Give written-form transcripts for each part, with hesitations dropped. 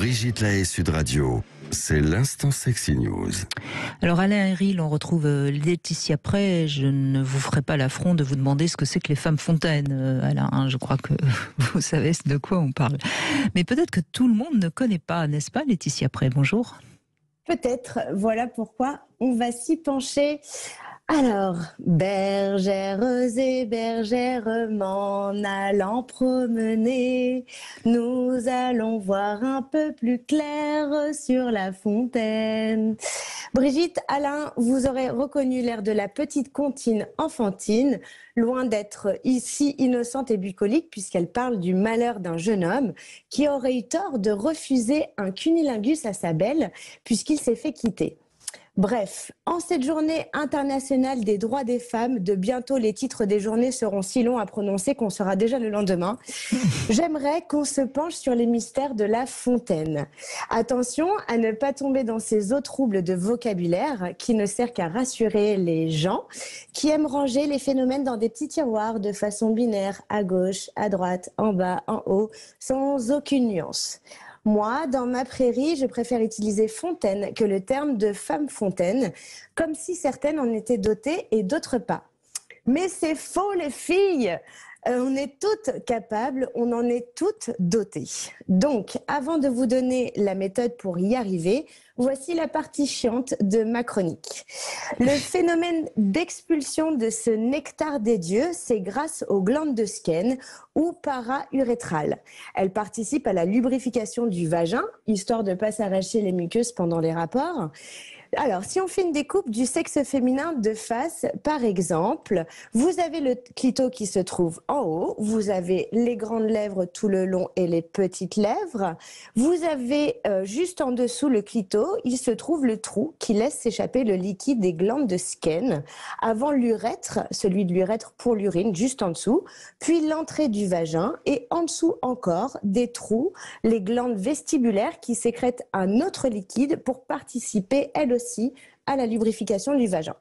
Brigitte Lahaie, Sud Radio. C'est l'instant Sexy News. Alors Alain Héril, on retrouve Laetitia Prey. Je ne vous ferai pas l'affront de vous demander ce que c'est que les femmes fontaines, Alain. Hein, je crois que vous savez de quoi on parle. Mais peut-être que tout le monde ne connaît pas, n'est-ce pas, Laetitia Prey? Bonjour. Peut-être, voilà pourquoi on va s'y pencher. Alors, bergères et bergères, m'en allant promener, nous allons voir un peu plus clair sur la fontaine. Brigitte, Alain, vous aurez reconnu l'air de la petite comptine enfantine, loin d'être ici innocente et bucolique, puisqu'elle parle du malheur d'un jeune homme qui aurait eu tort de refuser un cunilingus à sa belle, puisqu'il s'est fait quitter. Bref, en cette journée internationale des droits des femmes, de bientôt les titres des journées seront si longs à prononcer qu'on sera déjà le lendemain, j'aimerais qu'on se penche sur les mystères de la fontaine. Attention à ne pas tomber dans ces eaux troubles de vocabulaire qui ne sert qu'à rassurer les gens qui aiment ranger les phénomènes dans des petits tiroirs de façon binaire, à gauche, à droite, en bas, en haut, sans aucune nuance. Moi, dans ma prairie, je préfère utiliser fontaine que le terme de femme fontaine, comme si certaines en étaient dotées et d'autres pas. Mais c'est faux, les filles! On est toutes capables, on en est toutes dotées. Donc, avant de vous donner la méthode pour y arriver, voici la partie chiante de ma chronique. Le phénomène d'expulsion de ce nectar des dieux, c'est grâce aux glandes de Skene ou para-urétrales. Elles participent à la lubrification du vagin, histoire de ne pas s'arracher les muqueuses pendant les rapports. Alors, si on fait une découpe du sexe féminin de face, par exemple, vous avez le clito qui se trouve en haut, vous avez les grandes lèvres tout le long et les petites lèvres, vous avez juste en dessous le clito, il se trouve le trou qui laisse s'échapper le liquide des glandes de Skene, avant l'urètre, celui de l'urètre pour l'urine, juste en dessous, puis l'entrée du vagin et en dessous encore des trous, les glandes vestibulaires qui sécrètent un autre liquide pour participer, elles aussi, à la lubrification du vagin.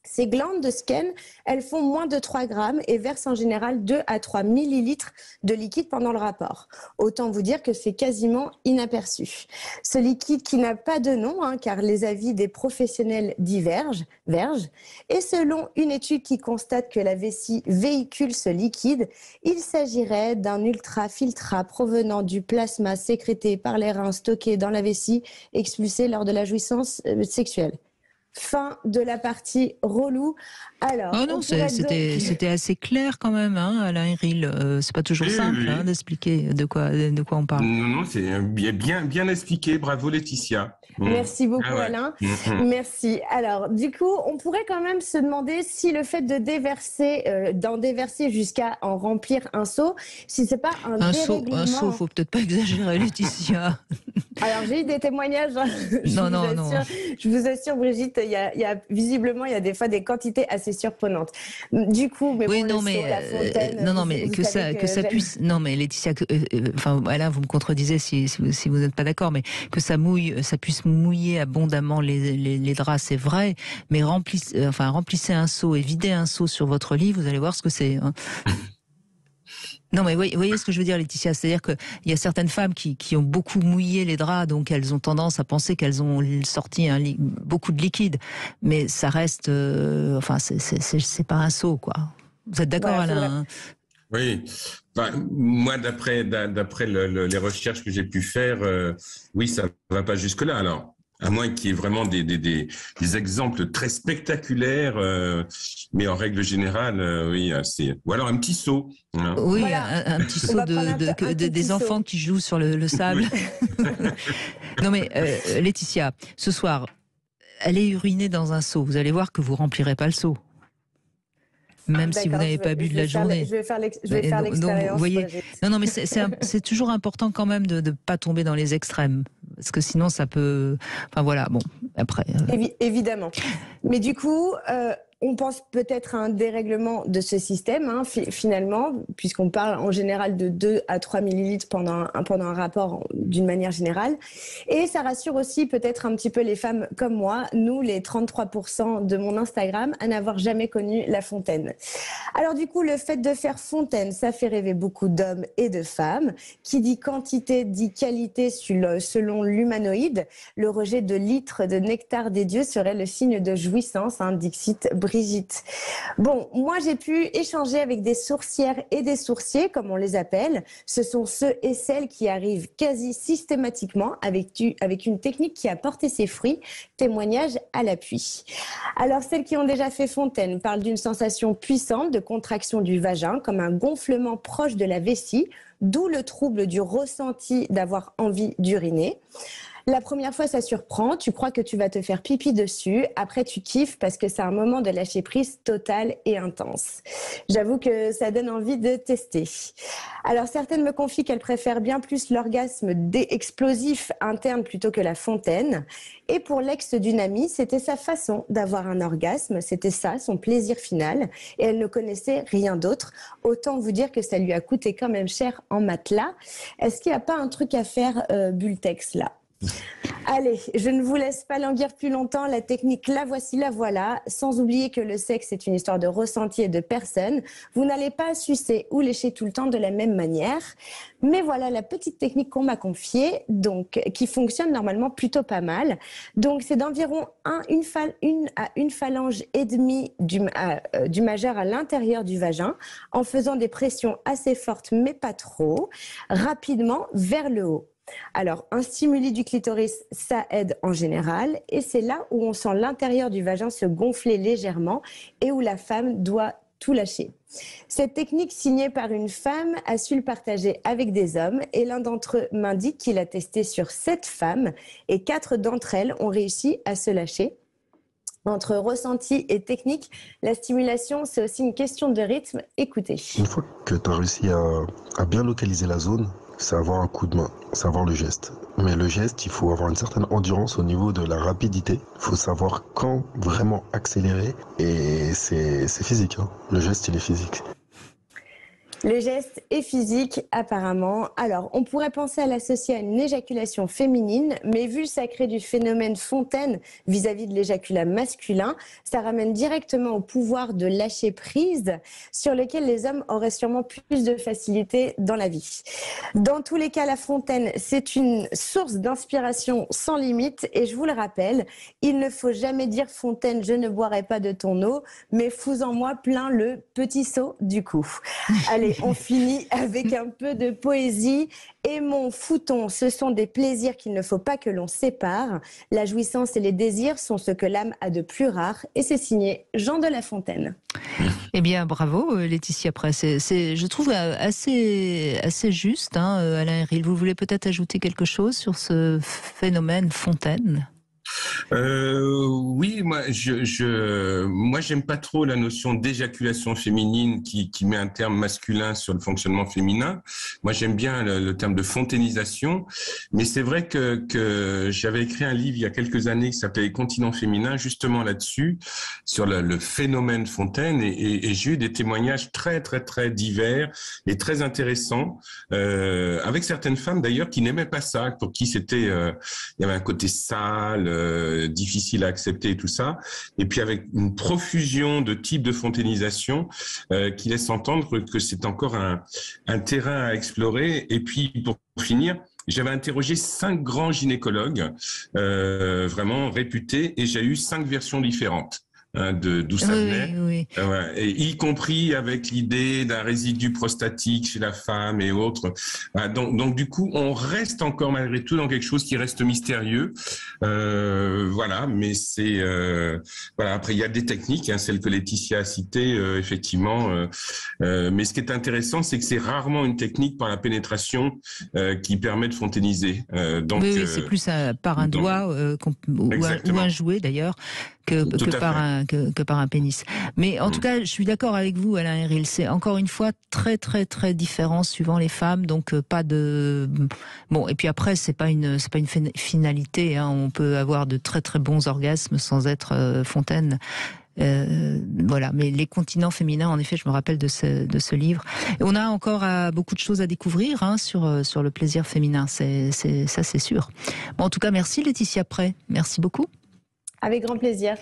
Ces glandes de Skene, elles font moins de 3 grammes et versent en général 2 à 3 millilitres de liquide pendant le rapport. Autant vous dire que c'est quasiment inaperçu. Ce liquide qui n'a pas de nom, car les avis des professionnels divergent, et selon une étude qui constate que la vessie véhicule ce liquide, il s'agirait d'un ultrafiltrat provenant du plasma sécrété par les reins stocké dans la vessie, expulsé lors de la jouissance sexuelle. Fin de la partie relou. Alors, oh non, c'était assez clair quand même, hein, Alain Héril. C'est pas toujours simple hein, d'expliquer de quoi on parle. Non, c'est bien expliqué. Bravo Laetitia. Merci beaucoup Alain. Merci. Alors, du coup, on pourrait quand même se demander si le fait de d'en déverser jusqu'à en remplir un seau, si c'est pas un dérèglement. Un seau, faut peut-être pas exagérer, Laetitia. Alors, j'ai eu des témoignages. Je vous assure, Brigitte, visiblement, il y a des fois des quantités assez surprenantes. Du coup, mais oui, bon, la fontaine, que ça puisse. Non, mais Laetitia, Alain, vous me contredisez si vous n'êtes pas d'accord, mais que ça puisse mouiller abondamment les draps, c'est vrai. Mais remplissez un seau et videz un seau sur votre lit, vous allez voir ce que c'est. Hein. Non, mais vous voyez ce que je veux dire, Laetitia, c'est-à-dire qu'il y a certaines femmes qui ont beaucoup mouillé les draps, donc elles ont tendance à penser qu'elles ont sorti beaucoup de liquide, mais ça reste, c'est pas un seau, quoi. Vous êtes d'accord, Alain? Oui. Moi, d'après les recherches que j'ai pu faire, oui, ça va pas jusque là. Alors, à moins qu'il y ait vraiment des exemples très spectaculaires, mais en règle générale, oui, c'est... Ou alors un petit seau. Hein. Oui, voilà. un petit seau des enfants qui jouent sur le sable. Non mais, Laetitia, ce soir, allez uriner dans un seau. Vous allez voir que vous remplirez pas le seau. Même si vous n'avez pas bu de la journée. Je vais faire l'expérience. Donc, vous voyez, non, mais c'est toujours important quand même de ne pas tomber dans les extrêmes. Parce que sinon, ça peut... Enfin, voilà, bon, après... Évidemment. Mais du coup, On pense peut-être à un dérèglement de ce système, finalement, puisqu'on parle en général de 2 à 3 millilitres pendant un rapport d'une manière générale. Et ça rassure aussi peut-être un petit peu les femmes comme moi, nous les 33% de mon Instagram, à n'avoir jamais connu la fontaine. Alors du coup, le fait de faire fontaine, ça fait rêver beaucoup d'hommes et de femmes. Qui dit quantité dit qualité selon l'humanoïde. Le rejet de litres de nectar des dieux serait le signe de jouissance, dixit Brigitte. Bon, moi j'ai pu échanger avec des sourcières et des sourciers, comme on les appelle. Ce sont ceux et celles qui arrivent quasi systématiquement avec une technique qui a porté ses fruits, témoignage à l'appui. Alors celles qui ont déjà fait fontaine parlent d'une sensation puissante de contraction du vagin, comme un gonflement proche de la vessie, d'où le trouble du ressenti d'avoir envie d'uriner. La première fois, ça surprend. Tu crois que tu vas te faire pipi dessus. Après, tu kiffes parce que c'est un moment de lâcher prise total et intense. J'avoue que ça donne envie de tester. Alors, certaines me confient qu'elles préfèrent bien plus l'orgasme explosif interne plutôt que la fontaine. Et pour l'ex d'une amie, c'était sa façon d'avoir un orgasme. C'était ça, son plaisir final. Et elle ne connaissait rien d'autre. Autant vous dire que ça lui a coûté quand même cher en matelas. Est-ce qu'il n'y a pas un truc à faire, Bultex, là ? Allez, je ne vous laisse pas languir plus longtemps. La technique, la voici, la voilà. Sans oublier que le sexe est une histoire de ressenti et de personne. Vous n'allez pas sucer ou lécher tout le temps de la même manière. Mais voilà la petite technique qu'on m'a confiée, donc qui fonctionne normalement plutôt pas mal. Donc c'est d'environ une phalange et demie du majeur à l'intérieur du vagin, en faisant des pressions assez fortes, mais pas trop, rapidement vers le haut. Alors, un stimuli du clitoris, ça aide en général, et c'est là où on sent l'intérieur du vagin se gonfler légèrement et où la femme doit tout lâcher. Cette technique signée par une femme a su le partager avec des hommes, et l'un d'entre eux m'indique qu'il a testé sur 7 femmes et 4 d'entre elles ont réussi à se lâcher. Entre ressenti et technique, la stimulation, c'est aussi une question de rythme. Écoutez. Une fois que tu as réussi à bien localiser la zone, c'est avoir un coup de main, c'est avoir le geste. Mais le geste, il faut avoir une certaine endurance au niveau de la rapidité. Il faut savoir quand vraiment accélérer. Et c'est physique, Le geste, il est physique. Le geste est physique, apparemment. Alors, on pourrait penser à l'associer à une éjaculation féminine, mais vu le sacré du phénomène fontaine vis-à-vis de l'éjaculat masculin, ça ramène directement au pouvoir de lâcher prise, sur lequel les hommes auraient sûrement plus de facilité dans la vie. Dans tous les cas, la fontaine, c'est une source d'inspiration sans limite, et je vous le rappelle, il ne faut jamais dire fontaine, je ne boirai pas de ton eau, mais fous-en-moi plein le petit seau du coup. Allez, on finit avec un peu de poésie. Aimons, foutons, ce sont des plaisirs qu'il ne faut pas que l'on sépare. La jouissance et les désirs sont ce que l'âme a de plus rare. Et c'est signé Jean de La Fontaine. Eh bien, bravo Laetitia Press. C'est, je trouve, assez juste, Alain Héril. Vous voulez peut-être ajouter quelque chose sur ce phénomène fontaine ? Oui, moi j'aime pas trop la notion d'éjaculation féminine qui met un terme masculin sur le fonctionnement féminin. Moi j'aime bien le terme de fontainisation, mais c'est vrai que j'avais écrit un livre il y a quelques années qui s'appelait Continent féminin, justement là-dessus, sur le phénomène fontaine, et j'ai eu des témoignages très très très divers et très intéressants, avec certaines femmes d'ailleurs qui n'aimaient pas ça, pour qui c'était il y avait un côté sale, difficile à accepter et tout ça, et puis avec une profusion de types de fontainisation qui laisse entendre que c'est encore un terrain à explorer. Et puis pour finir, j'avais interrogé 5 grands gynécologues vraiment réputés, et j'ai eu 5 versions différentes. D'où ça venait, oui. Et y compris avec l'idée d'un résidu prostatique chez la femme et autres. Donc du coup, on reste encore malgré tout dans quelque chose qui reste mystérieux. Mais c'est Après, il y a des techniques, celles que Laetitia a citées, effectivement. Mais ce qui est intéressant, c'est que c'est rarement une technique par la pénétration qui permet de fontainiser. Oui, c'est plus par un doigt ou un jouet d'ailleurs. Que par un pénis. Mais en tout cas, je suis d'accord avec vous, Alain Héril. C'est encore une fois très très très différent suivant les femmes. Donc pas de et puis après c'est pas une finalité. On peut avoir de très très bons orgasmes sans être fontaine. Voilà, mais les continents féminins, en effet, je me rappelle de ce livre. Et on a encore beaucoup de choses à découvrir sur le plaisir féminin, ça c'est sûr. Bon, en tout cas, merci Laetitia Prey, merci beaucoup. Avec grand plaisir.